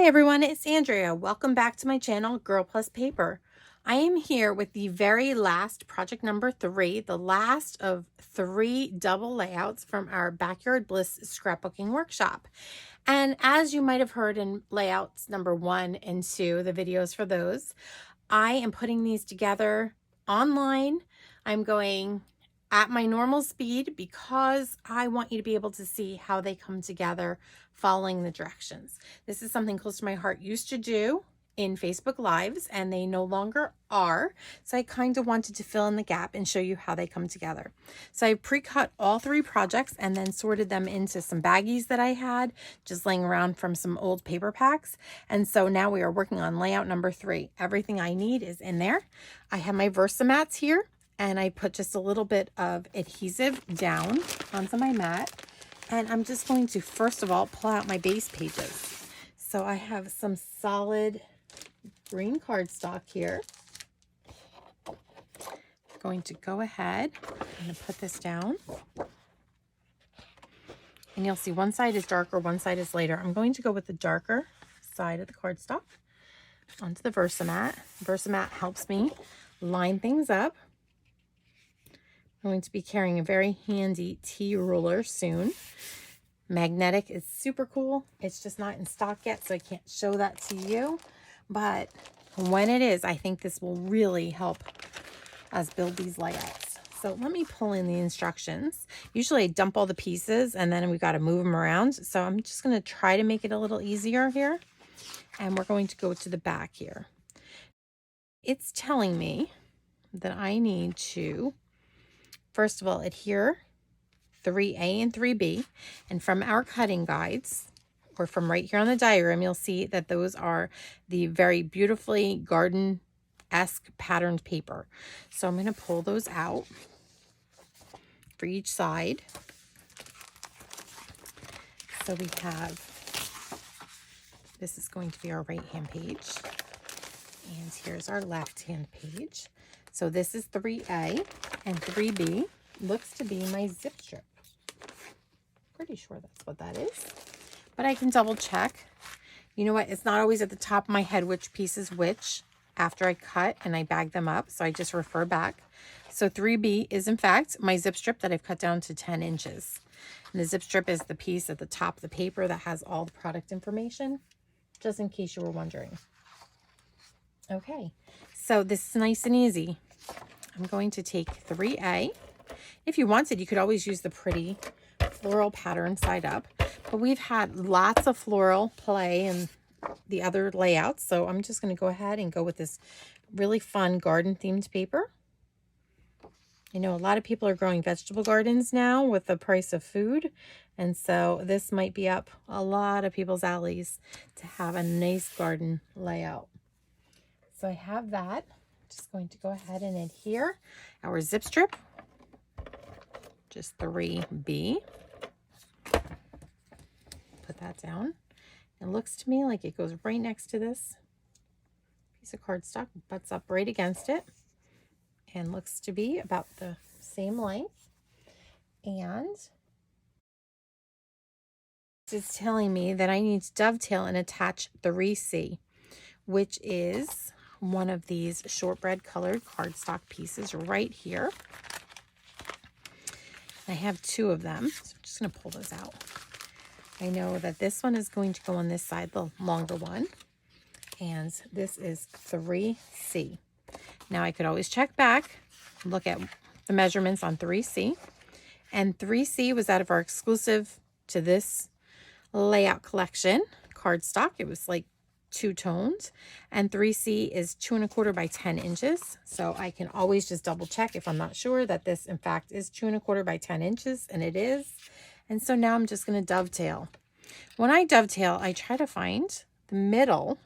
everyone, it's Andrea. Welcome back to my channel, Girl Plus Paper. I am here with the very last project number 3, the last of 3 double layouts from our Backyard Bliss scrapbooking workshop. And as you might have heard in layouts number 1 and 2, the videos for those, I am putting these together online. I'm going at my normal speed because I want you to be able to see how they come together following the directions. This is something close to my heart used to do in Facebook Lives, and they no longer are. So I kind of wanted to fill in the gap and show you how they come together. So I pre-cut all 3 projects and then sorted them into some baggies that I had just laying around from some old paper packs. And so now we are working on layout number 3. Everything I need is in there. I have my Versamats here, and I put just a little bit of adhesive down onto my mat. And I'm just going to, first of all, pull out my base pages. So I have some solid green cardstock here. I'm going to go ahead and put this down. And you'll see one side is darker, one side is lighter. I'm going to go with the darker side of the cardstock onto the Versamat. Versamat helps me line things up. I'm going to be carrying a very handy T ruler soon. Magnetic is super cool. It's just not in stock yet, so I can't show that to you. But when it is, I think this will really help us build these layouts. So let me pull in the instructions. Usually I dump all the pieces and then we got to move them around. So I'm just going to try to make it a little easier here. And we're going to go to the back here. It's telling me that I need to, first of all, adhere 3A and 3B. And from our cutting guides, or from right here on the diagram, you'll see that those are the very beautifully garden-esque patterned paper. So I'm going to pull those out for each side. So we have, this is going to be our right-hand page. And here's our left-hand page. So this is 3A, and 3B looks to be my zip strip. Pretty sure that's what that is, but I can double check. You know what? It's not always at the top of my head which piece is which after I cut and I bag them up, so I just refer back. So 3B is in fact my zip strip that I've cut down to 10 inches. And the zip strip is the piece at the top of the paper that has all the product information, just in case you were wondering. Okay, so this is nice and easy. I'm going to take 3A. If you wanted, you could always use the pretty floral pattern side up, but we've had lots of floral play in the other layouts, so I'm just going to go ahead and go with this really fun garden themed paper. You know, a lot of people are growing vegetable gardens now with the price of food, and so this might be up a lot of people's alleys to have a nice garden layout. So I have that. I'm just going to go ahead and adhere our zip strip, just 3B. Put that down. It looks to me like it goes right next to this piece of cardstock, butts up right against it, and looks to be about the same length. And it's telling me that I need to dovetail and attach 3C, which is one of these shortbread colored cardstock pieces right here. I have 2 of them, so I'm just going to pull those out. I know that this one is going to go on this side, the longer one, and this is 3C. Now I could always check back, look at the measurements on 3C, and 3C was out of our exclusive to this layout collection cardstock. It was like 2 tones, and 3C is 2 1/4 by 10 inches. So I can always just double check if I'm not sure that this in fact is 2 1/4 by 10 inches, and it is. And so now I'm just going to dovetail. When I dovetail, I try to find the middle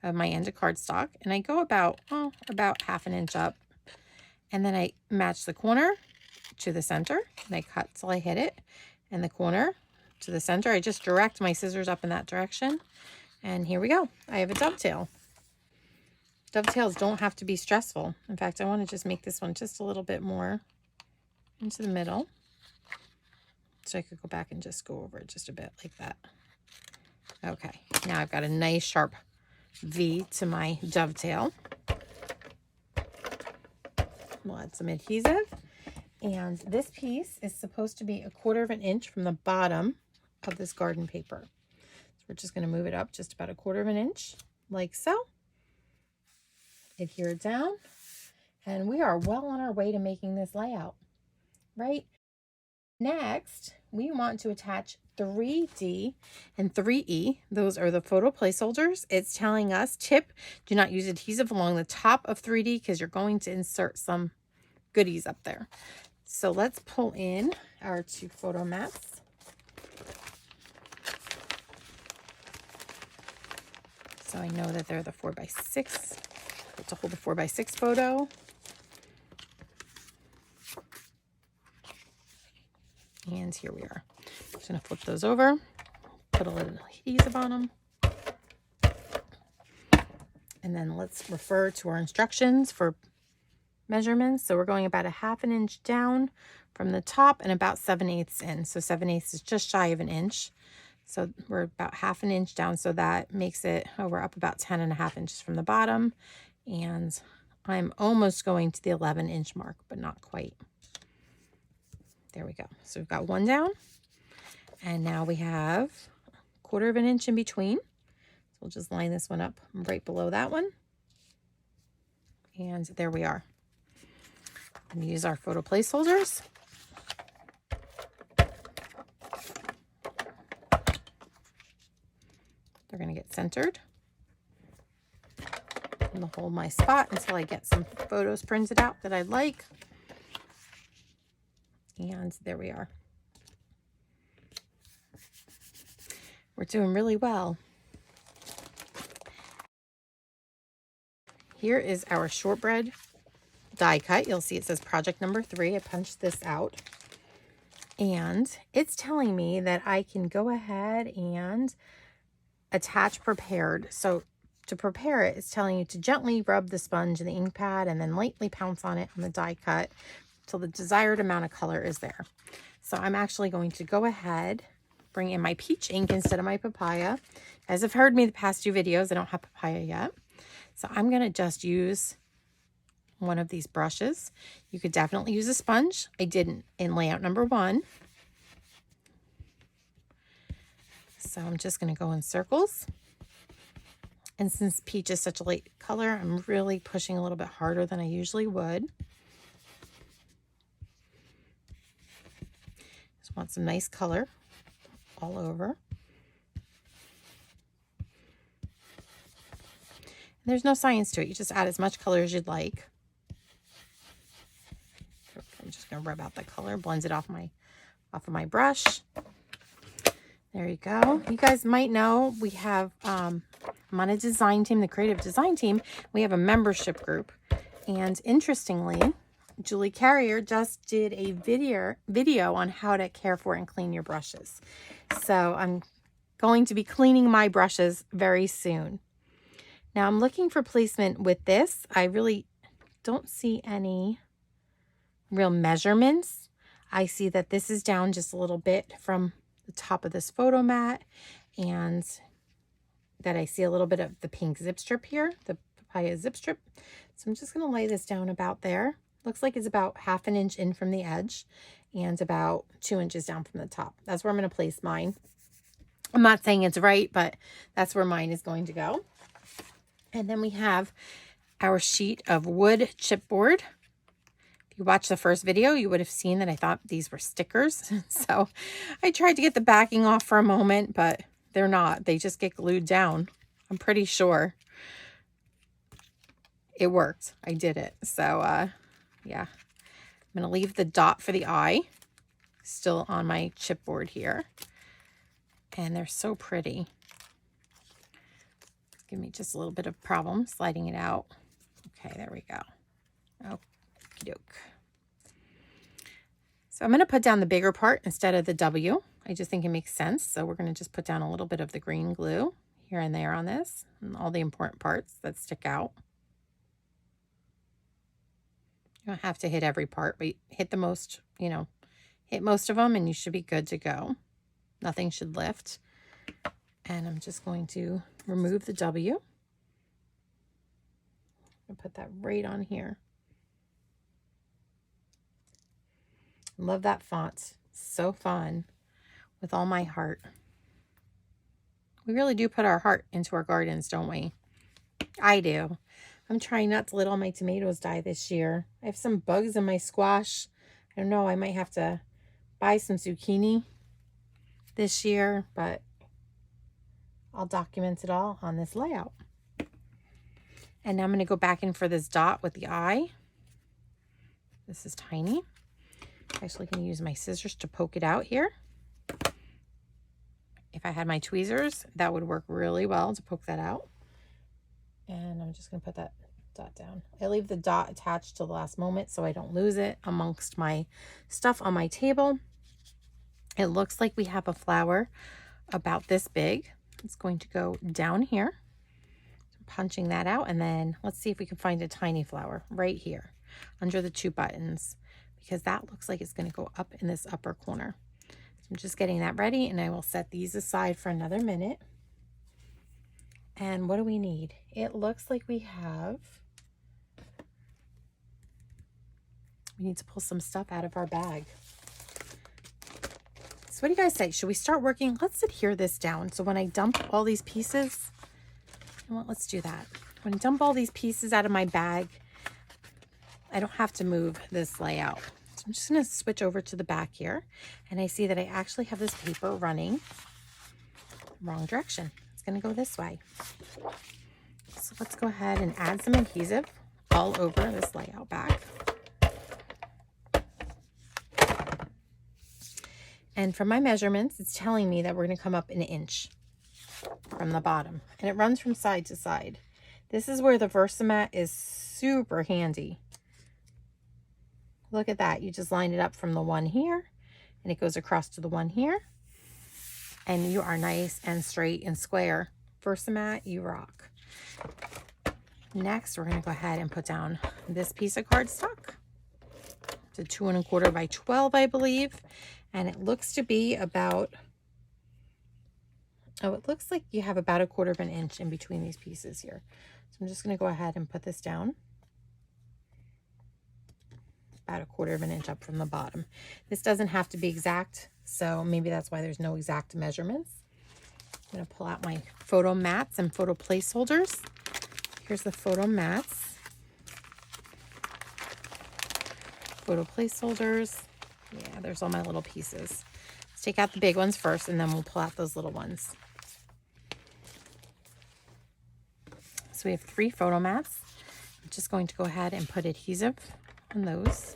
of my end of cardstock, and I go about half an inch up, and then I match the corner to the center, and I cut till I hit it, and the corner to the center. I just direct my scissors up in that direction, and here we go. I have a dovetail. Dovetails don't have to be stressful. In fact, I want to just make this one just a little bit more into the middle, so I could go back and just go over it just a bit like that. Okay, now I've got a nice sharp V to my dovetail. We'll add some adhesive. And this piece is supposed to be 1/4 of an inch from the bottom of this garden paper. So we're just going to move it up just about 1/4 of an inch, like so. Adhere it down. And we are well on our way to making this layout, right? Next, we want to attach 3D and 3E. Those are the photo placeholders. It's telling us, tip, do not use adhesive along the top of 3D because you're going to insert some goodies up there. So let's pull in our 2 photo mats. So I know that they're the 4x6. To hold a 4x6 photo. And here we are. I'm just going to flip those over, put a little adhesive on them. And then let's refer to our instructions for measurements. So we're going about 1/2 an inch down from the top and about 7/8 in. So 7/8 is just shy of an inch. So we're about 1/2 an inch down. So that makes it, we're up about 10.5 inches from the bottom. And I'm almost going to the 11-inch mark, but not quite. There we go. So we've got one down. And now we have 1/4 of an inch in between. So we'll just line this one up right below that one. And there we are. I'm going to use our photo placeholders. They're going to get centered. I'm going to hold my spot until I get some photos printed out that I'd like. And there we are. We're doing really well. Here is our shortbread die cut. You'll see it says project number 3. I punched this out. And it's telling me that I can go ahead and attach prepared. So to prepare it, it's telling you to gently rub the sponge in the ink pad and then lightly pounce on it on the die cut till the desired amount of color is there. So I'm actually going to go ahead, bring in my peach ink instead of my papaya. As I've heard me the past 2 videos, I don't have papaya yet. So I'm going to just use one of these brushes. You could definitely use a sponge. I didn't in layout number 1. So I'm just going to go in circles. And since peach is such a light color, I'm really pushing a little bit harder than I usually would. Just want some nice color all over. And there's no science to it. You just add as much color as you'd like. I'm just going to rub out the color, blends it off of my brush. There you go. You guys might know we have, I'm on a design team, the creative design team. We have a membership group. And interestingly, Julie Carrier just did a video on how to care for and clean your brushes. So I'm going to be cleaning my brushes very soon. Now I'm looking for placement with this. I really don't see any real measurements. I see that this is down just a little bit from the top of this photo mat, and that I see a little bit of the pink zip strip here, the papaya zip strip. So I'm just going to lay this down about there. Looks like it's about 1/2 an inch in from the edge and about 2 inches down from the top. That's where I'm going to place mine. I'm not saying it's right, but that's where mine is going to go. And then we have our sheet of wood chipboard. If you watched the first video, you would have seen that I thought these were stickers. So I tried to get the backing off for a moment, but they're not. They just get glued down. I'm pretty sure it worked. I did it. So, yeah. I'm going to leave the dot for the eye still on my chipboard here. And they're so pretty. Give me just a little bit of problem sliding it out. Okay, there we go. Okie doke. So I'm going to put down the bigger part instead of the W. I just think it makes sense. So we're going to just put down a little bit of the green glue here and there on this, and all the important parts that stick out. You don't have to hit every part, but hit the most, hit most of them and you should be good to go. Nothing should lift. And I'm just going to remove the W. And put that right on here. Love that font. So fun. With all my heart. We really do put our heart into our gardens, don't we? I do. I'm trying not to let all my tomatoes die this year. I have some bugs in my squash. I don't know. I might have to buy some zucchini this year, but I'll document it all on this layout. And now I'm going to go back in for this dot with the eye. This is tiny. I'm actually going to use my scissors to poke it out here. If I had my tweezers, that would work really well to poke that out. And I'm just going to put that dot down. I leave the dot attached to the last moment so I don't lose it amongst my stuff on my table. It looks like we have a flower about this big. It's going to go down here. I'm punching that out, and then let's see if we can find a tiny flower right here under the 2 buttons, because that looks like it's going to go up in this upper corner. I'm just getting that ready, and I will set these aside for another minute. And what do we need? It looks like we need to pull some stuff out of our bag. So what do you guys say? Should we start working? Let's adhere this down. So when I dump all these pieces, well, let's do that. When I dump all these pieces out of my bag, I don't have to move this layout. So I'm just going to switch over to the back here, and I see that I actually have this paper running wrong direction. It's going to go this way. So let's go ahead and add some adhesive all over this layout bag. And from my measurements, it's telling me that we're going to come up 1 inch from the bottom, and it runs from side to side. This is where the Versamat is super handy. Look at that. You just line it up from the one here, and it goes across to the one here. And you are nice and straight and square. Versamat, you rock. Next, we're going to go ahead and put down this piece of cardstock. It's a 2 1/4 by 12, I believe. And it looks to be about, it looks like you have about 1/4 inch in between these pieces here. So I'm just going to go ahead and put this down. About 1/4 inch up from the bottom. This doesn't have to be exact, so maybe that's why there's no exact measurements. I'm going to pull out my photo mats and photo placeholders. Here's the photo mats. Photo placeholders. Yeah, there's all my little pieces. Let's take out the big ones first, and then we'll pull out those little ones. So we have 3 photo mats. I'm just going to go ahead and put adhesive on those.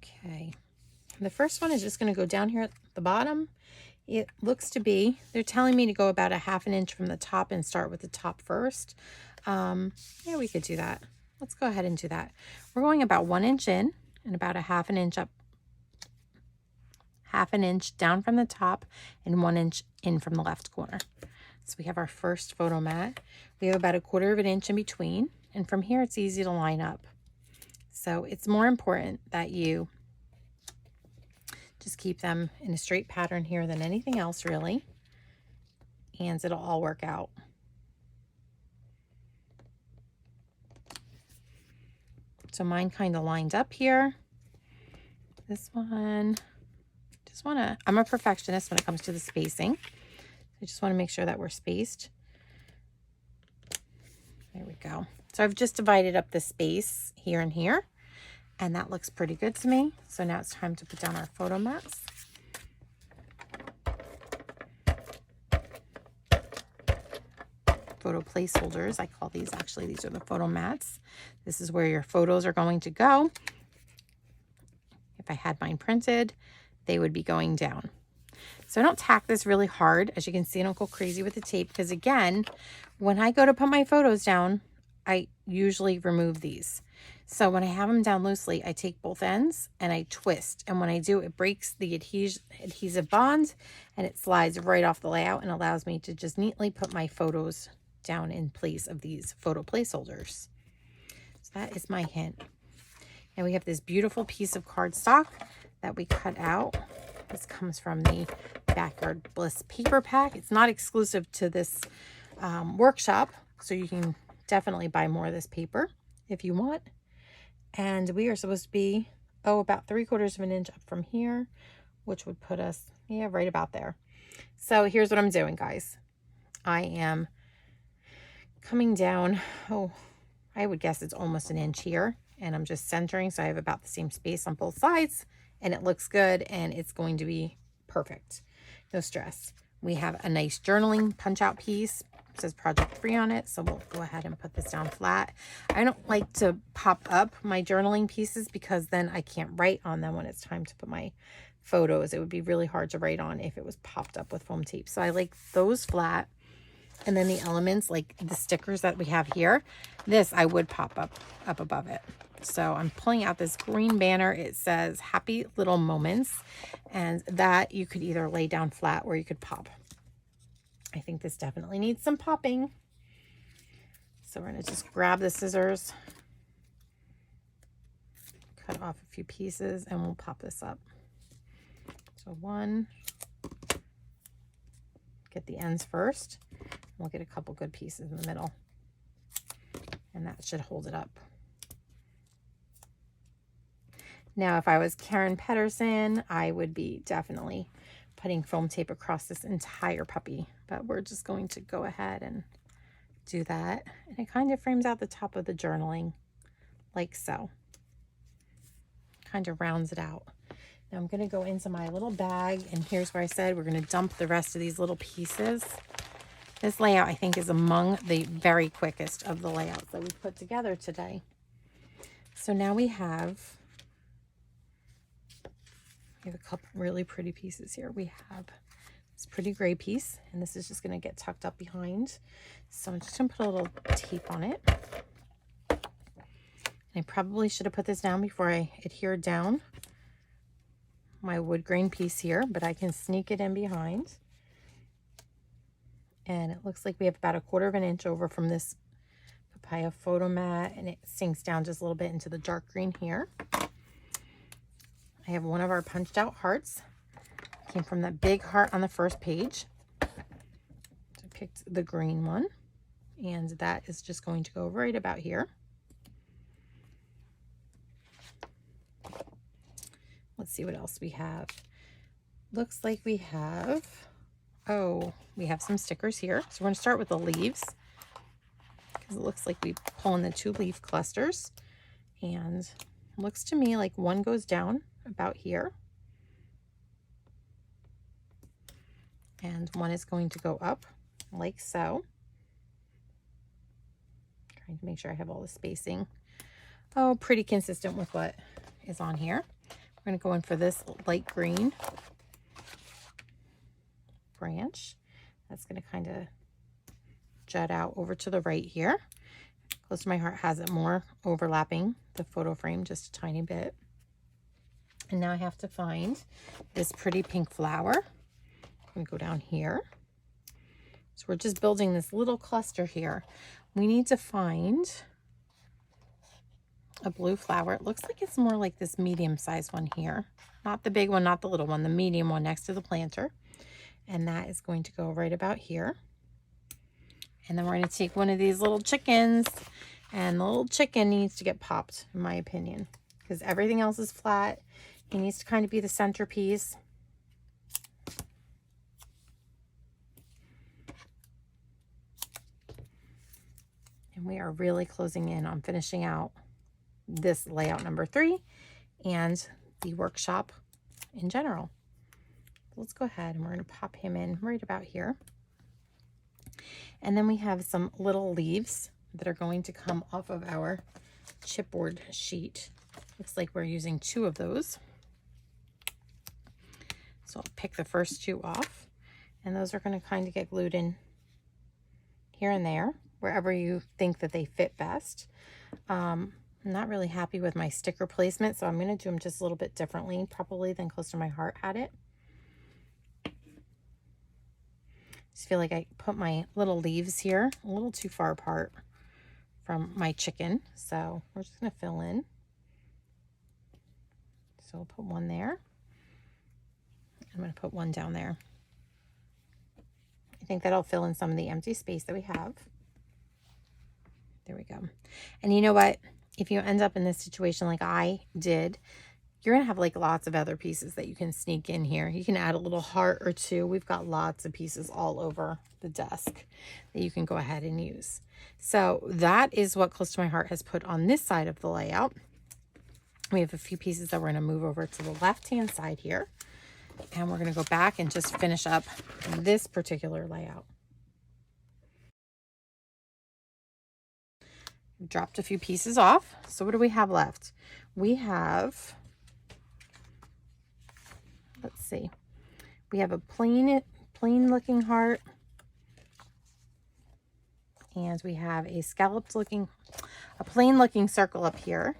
Okay. The first one is just going to go down here at the bottom. It looks to be, they're telling me to go about 1/2 inch from the top and start with the top first. Yeah, we could do that. Let's go ahead and do that. We're going about 1 inch in and about 1/2 inch up, 1/2 inch down from the top, and 1 inch in from the left corner. So we have our first photo mat. We have about 1/4 inch in between, and from here it's easy to line up. So it's more important that you just keep them in a straight pattern here than anything else, really, and it'll all work out. So mine kind of lined up here. This one, I'm a perfectionist when it comes to the spacing. I just want to make sure that we're spaced. There we go. So I've just divided up the space here and here, and that looks pretty good to me. So now it's time to put down our photo mats. Photo placeholders, I call these. Actually, these are the photo mats. This is where your photos are going to go. If I had mine printed, they would be going down. So I don't tack this really hard. As you can see, I don't go crazy with the tape, because again, when I go to put my photos down, I usually remove these. So when I have them down loosely, I take both ends and I twist. And when I do, it breaks the adhesive bond, and it slides right off the layout and allows me to just neatly put my photos down in place of these photo placeholders. So that is my hint. And we have this beautiful piece of cardstock that we cut out. This comes from the Backyard Bliss paper pack. It's not exclusive to this workshop, so you can definitely buy more of this paper if you want. And we are supposed to be, about 3/4 of an inch up from here, which would put us, right about there. So here's what I'm doing, guys. I am coming down, I would guess it's almost an inch here, and I'm just centering so I have about the same space on both sides, and it looks good, and it's going to be perfect. No stress. We have a nice journaling punch out piece. It says project 3 on it, so we'll go ahead and put this down flat. I don't like to pop up my journaling pieces because then I can't write on them when it's time to put my photos. It would be really hard to write on if it was popped up with foam tape. So I like those flat. And then the elements, like the stickers that we have here, this I would pop up above it. So I'm pulling out this green banner. It says Happy Little Moments, and that you could either lay down flat or you could pop. I think this definitely needs some popping. So we're going to just grab the scissors, cut off a few pieces, and we'll pop this up. So one, get the ends first. We'll get a couple good pieces in the middle, and that should hold it up. Now, if I was Karen Pedersen, I would be definitely putting foam tape across this entire puppy, but we're just going to go ahead and do that. And it kind of frames out the top of the journaling like so. Kind of rounds it out. Now I'm going to go into my little bag, and here's where I said we're going to dump the rest of these little pieces. This layout, I think, is among the very quickest of the layouts that we've put together today. So now we have a couple really pretty pieces here. We have this pretty gray piece, and this is just going to get tucked up behind. So I'm just going to put a little tape on it. And I probably should have put this down before I adhered down my wood grain piece here, but I can sneak it in behind. And it looks like we have about 1/4 of an inch over from this papaya photo mat, and it sinks down just a little bit into the dark green here. I have one of our punched out hearts. It came from that big heart on the first page. So I picked the green one, and that is just going to go right about here. Let's see what else we have. Looks like we have, we have some stickers here. So we're going to start with the leaves, because it looks like we pull in the 2 leaf clusters, and it looks to me like one goes down about here, and one is going to go up like so. Trying to make sure I have all the spacing. Pretty consistent with what is on here. We're going to go in for this light green branch. That's going to kind of jut out over to the right here. Close to my heart has it more overlapping the photo frame just a tiny bit. And now I have to find this pretty pink flower. I'm going to go down here. So we're just building this little cluster here. We need to find a blue flower. It looks like it's more like this medium-sized one here. Not the big one, not the little one, the medium one next to the planter. And that is going to go right about here. And then we're going to take one of these little chickens, and the little chicken needs to get popped, in my opinion, because everything else is flat. He needs to kind of be the centerpiece. And we are really closing in on finishing out this layout number 3 and the workshop in general. Let's go ahead and we're going to pop him in right about here. And then we have some little leaves that are going to come off of our chipboard sheet. Looks like we're using 2 of those. So I'll pick the first 2 off, and those are going to kind of get glued in here and there, wherever you think that they fit best. I'm not really happy with my sticker placement, so I'm going to do them just a little bit differently, probably than Close to My Heart had it. Just feel like I put my little leaves here a little too far apart from my chicken, so we're just going to fill in So we'll put one there. I'm going to put one down there. I think that'll fill in some of the empty space that we have. There we go. And you know what? If you end up in this situation like I did, you're going to have like lots of other pieces that you can sneak in here. You can add a little heart or two. We've got lots of pieces all over the desk that you can go ahead and use. So that is what Close to My Heart has put on this side of the layout. We have a few pieces that we're going to move over to the left-hand side here. And we're going to go back and just finish up this particular layout. Dropped a few pieces off. So what do we have left? We have, let's see, we have a plain looking heart. And we have a plain looking circle up here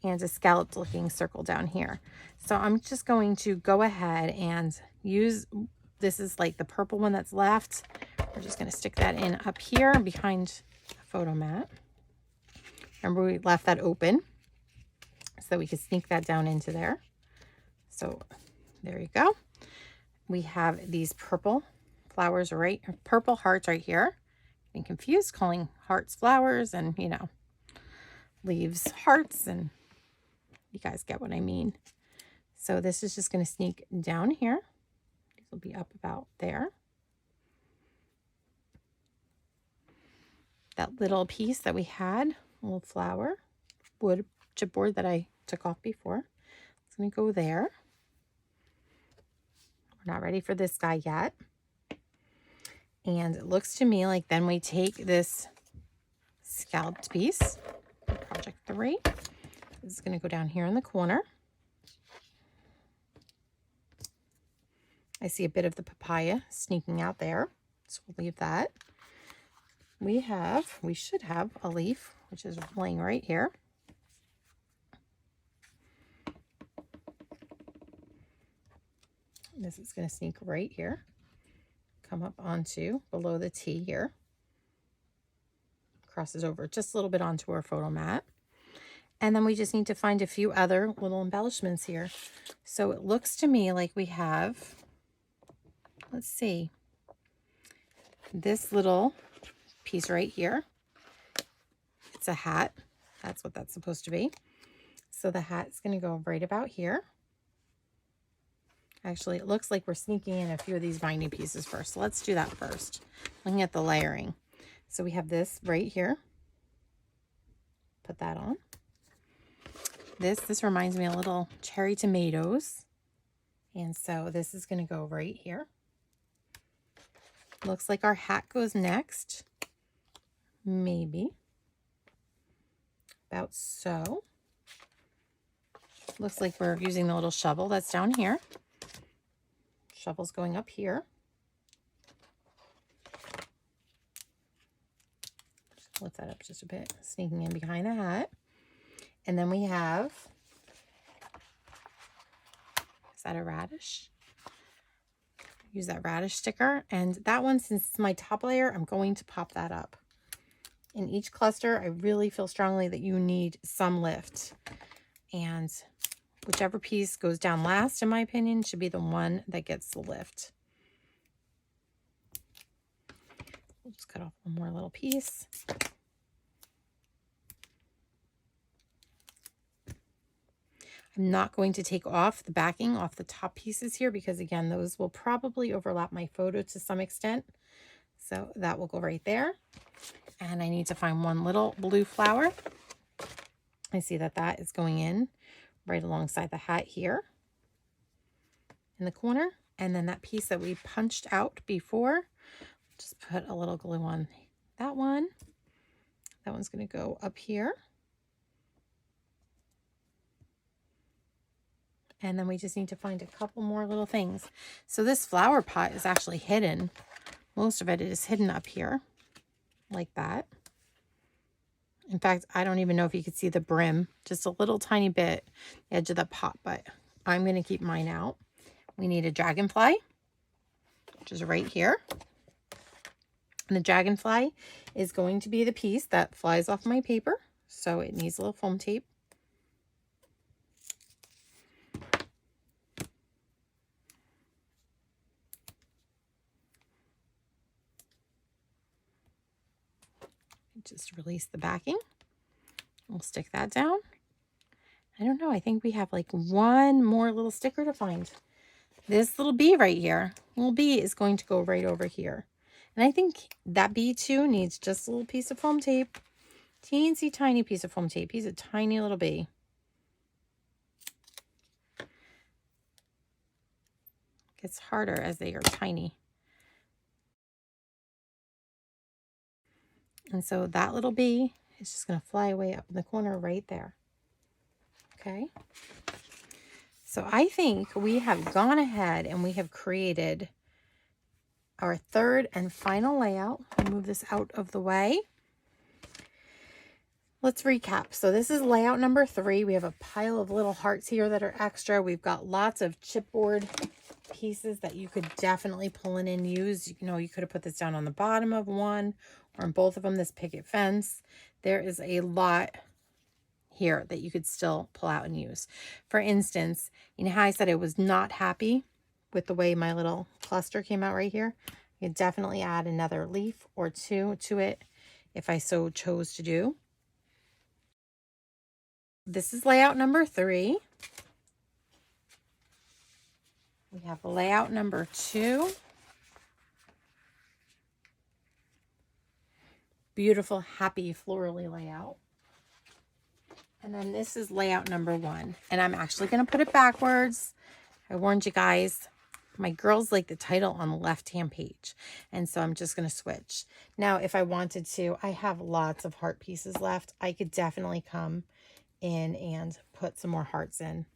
and a scalloped looking circle down here. So I'm just going to go ahead and use, this is like the purple one that's left. We're just going to stick that in up here behind the photo mat. Remember, we left that open so we could sneak that down into there. So there you go. We have these purple flowers, purple hearts right here. Getting confused calling hearts flowers and, you know, leaves hearts, and you guys get what I mean. So this is just going to sneak down here. These will be up about there. That little piece that we had, a little flower, wood chipboard that I took off before. It's going to go there. We're not ready for this guy yet. And it looks to me like then we take this scalloped piece, project 3. This is going to go down here in the corner. I see a bit of the papaya sneaking out there, so we'll leave that. We should have a leaf, which is laying right here. This is going to sneak right here, come up onto below the T here, crosses over just a little bit onto our photo mat. And then we just need to find a few other little embellishments here. So it looks to me like we have, let's see, this little piece right here. It's a hat. That's what that's supposed to be. So the hat is going to go right about here. Actually, it looks like we're sneaking in a few of these binding pieces first. So let's do that first. Looking at the layering. So we have this right here. Put that on. This reminds me a little cherry tomatoes. And so this is going to go right here. Looks like our hat goes next. Maybe. About so. Looks like we're using the little shovel that's down here. Shovel's going up here. Just lift that up just a bit, sneaking in behind the hat. And then we have, is that a radish? Use that radish sticker. And that one, since it's my top layer, I'm going to pop that up. In each cluster, I really feel strongly that you need some lift. And whichever piece goes down last, in my opinion, should be the one that gets the lift. We'll just cut off one more little piece. I'm not going to take off the backing off the top pieces here because, again, those will probably overlap my photo to some extent. So that will go right there. And I need to find one little blue flower. I see that that is going in right alongside the hat here in the corner. And then that piece that we punched out before, just put a little glue on that one. That one's going to go up here. And then we just need to find a couple more little things. So this flower pot is actually hidden. Most of it is hidden up here like that. In fact, I don't even know if you could see the brim, just a little tiny bit, the edge of the pot, but I'm going to keep mine out. We need a dragonfly, which is right here. And the dragonfly is going to be the piece that flies off my paper. So it needs a little foam tape. Just release the backing. We'll stick that down. I don't know. I think we have like one more little sticker to find. This little bee right here. Little bee is going to go right over here. And I think that bee too needs just a little piece of foam tape. Teensy tiny piece of foam tape. He's a tiny little bee. Gets harder as they are tiny. And so that little bee is just going to fly away up in the corner right there. Okay. So I think we have gone ahead and we have created our third and final layout. I'll move this out of the way. Let's recap. So this is layout number 3. We have a pile of little hearts here that are extra. We've got lots of chipboard pieces that you could definitely pull in and use. You know, you could have put this down on the bottom of one or in both of them, this picket fence. There is a lot here that you could still pull out and use. For instance, you know how I said I was not happy with the way my little cluster came out right here? You could definitely add another leaf or two to it if I so chose to do. This is layout number 3. We have layout number 2. Beautiful, happy, florally layout. And then this is layout number 1. And I'm actually going to put it backwards. I warned you guys. My girls like the title on the left-hand page. And so I'm just going to switch. Now, if I wanted to, I have lots of heart pieces left. I could definitely come in and put some more hearts in.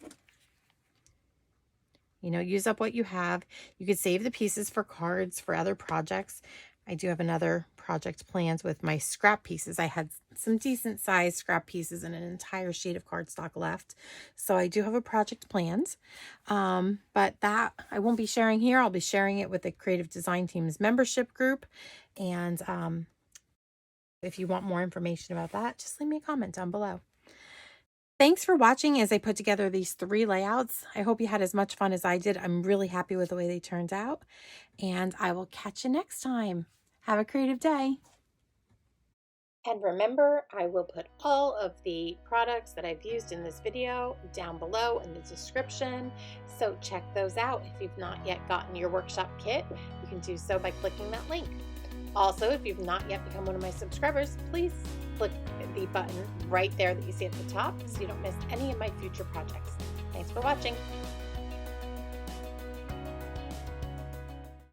You know, use up what you have. You could save the pieces for cards, for other projects. I do have another project planned with my scrap pieces. I had some decent sized scrap pieces and an entire sheet of cardstock left. So I do have a project planned. But that I won't be sharing here. I'll be sharing it with the Creative Design Team's membership group. And if you want more information about that, just leave me a comment down below. Thanks for watching as I put together these 3 layouts. I hope you had as much fun as I did. I'm really happy with the way they turned out. And I will catch you next time. Have a creative day. And remember, I will put all of the products that I've used in this video down below in the description. So check those out. If you've not yet gotten your workshop kit, you can do so by clicking that link. Also, if you've not yet become one of my subscribers, please click the button right there that you see at the top so you don't miss any of my future projects. Thanks for watching.